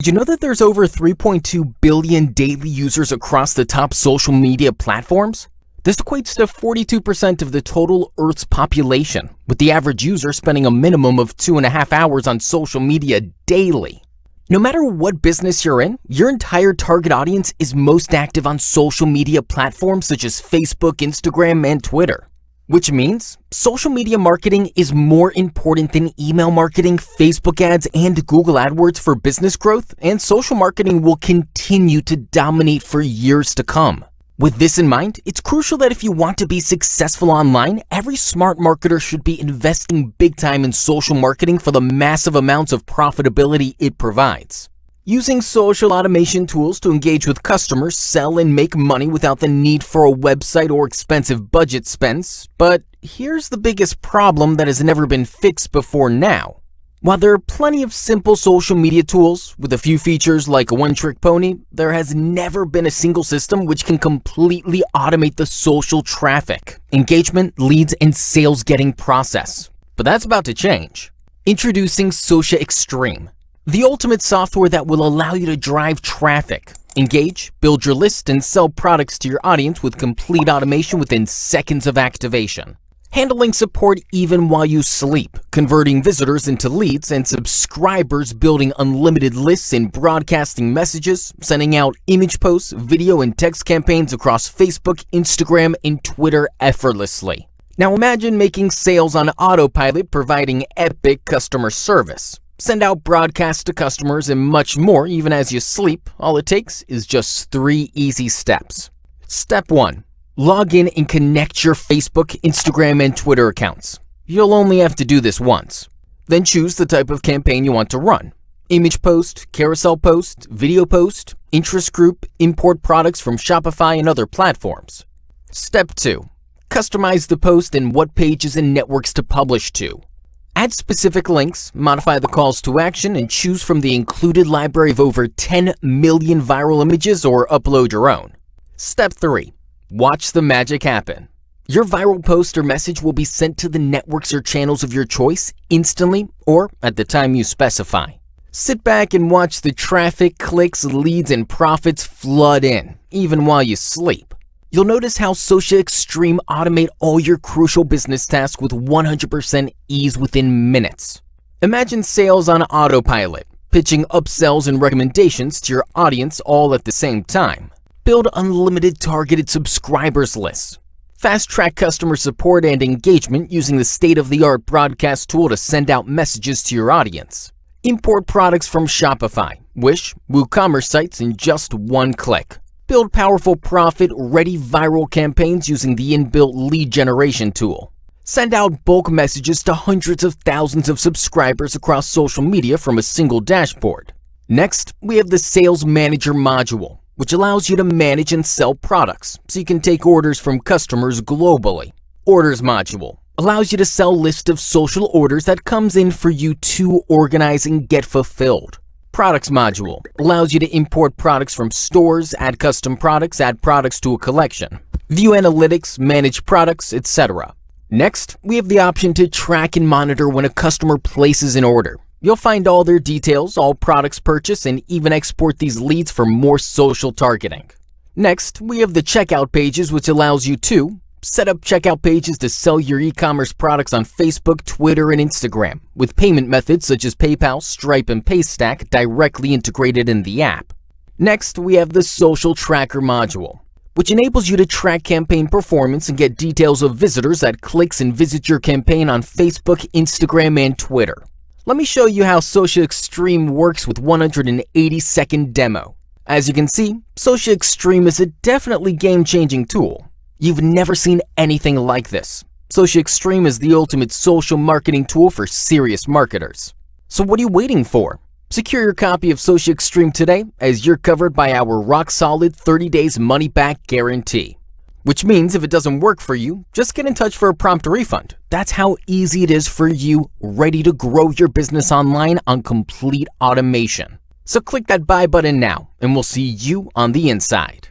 Did you know that there's over 3.2 billion daily users across the top social media platforms? This equates to 42% of the total Earth's population, with the average user spending a minimum of 2.5 hours on social media daily. No matter what business you're in, your entire target audience is most active on social media platforms such as Facebook, Instagram, and Twitter. Which means social media marketing is more important than email marketing, Facebook ads, and Google AdWords for business growth, and social marketing will continue to dominate for years to come. With this in mind, it's crucial that if you want to be successful online, every smart marketer should be investing big time in social marketing for the massive amounts of profitability it provides. Using social automation tools to engage with customers, sell, and make money without the need for a website or expensive budget spends. But here's the biggest problem that has never been fixed before now. While there are plenty of simple social media tools with a few features like a one-trick pony, there has never been a single system which can completely automate the social traffic, engagement, leads, and sales getting process. But that's about to change. Introducing socixtreme, the ultimate software that will allow you to drive traffic, engage, build your list, and sell products to your audience with complete automation within seconds of activation. Handling support even while you sleep, converting visitors into leads and subscribers, building unlimited lists and broadcasting messages, sending out image posts, video and text campaigns across Facebook, Instagram, and Twitter effortlessly. Now imagine making sales on autopilot, providing epic customer service. Send out broadcasts to customers and much more even as you sleep. All it takes is just 3 easy steps. Step 1. Log in and connect your Facebook, Instagram, and Twitter accounts. You'll only have to do this once. Then choose the type of campaign you want to run. Image post, carousel post, video post, interest group, import products from Shopify and other platforms. Step 2. Customize the post and what pages and networks to publish to. Add specific links, modify the calls to action, and choose from the included library of over 10 million viral images or upload your own. Step 3. Watch the magic happen. Your viral post or message will be sent to the networks or channels of your choice instantly or at the time you specify. Sit back and watch the traffic, clicks, leads, and profits flood in, even while you sleep. You'll notice how socixtreme automate all your crucial business tasks with 100% ease within minutes. Imagine sales on autopilot, pitching upsells and recommendations to your audience all at the same time. Build unlimited targeted subscribers lists. Fast-track customer support and engagement using the state-of-the-art broadcast tool to send out messages to your audience. Import products from Shopify, Wish, WooCommerce sites in just one click. Build powerful profit-ready viral campaigns using the inbuilt lead generation tool. Send out bulk messages to hundreds of thousands of subscribers across social media from a single dashboard. Next, we have the Sales Manager module, which allows you to manage and sell products so you can take orders from customers globally. Orders module allows you to sell a list of social orders that comes in for you to organize and get fulfilled. Products module allows you to import products from stores, add custom products, add products to a collection, view analytics, manage products, etc. Next, we have the option to track and monitor when a customer places an order. You'll find all their details, all products purchased, and even export these leads for more social targeting. Next, we have the checkout pages, which allows you to set up checkout pages to sell your e-commerce products on Facebook, Twitter, and Instagram, with payment methods such as PayPal, Stripe, and Paystack directly integrated in the app. Next, we have the Social Tracker module, which enables you to track campaign performance and get details of visitors that clicks and visit your campaign on Facebook, Instagram, and Twitter. Let me show you how socixtreme works with 180-second demo. As you can see, socixtreme is a definitely game-changing tool. You've never seen anything like this. socixtreme is the ultimate social marketing tool for serious marketers. So what are you waiting for? Secure your copy of socixtreme today, as you're covered by our rock-solid 30 days money-back guarantee. Which means if it doesn't work for you, just get in touch for a prompt refund. That's how easy it is for you, ready to grow your business online on complete automation. So click that buy button now, and we'll see you on the inside.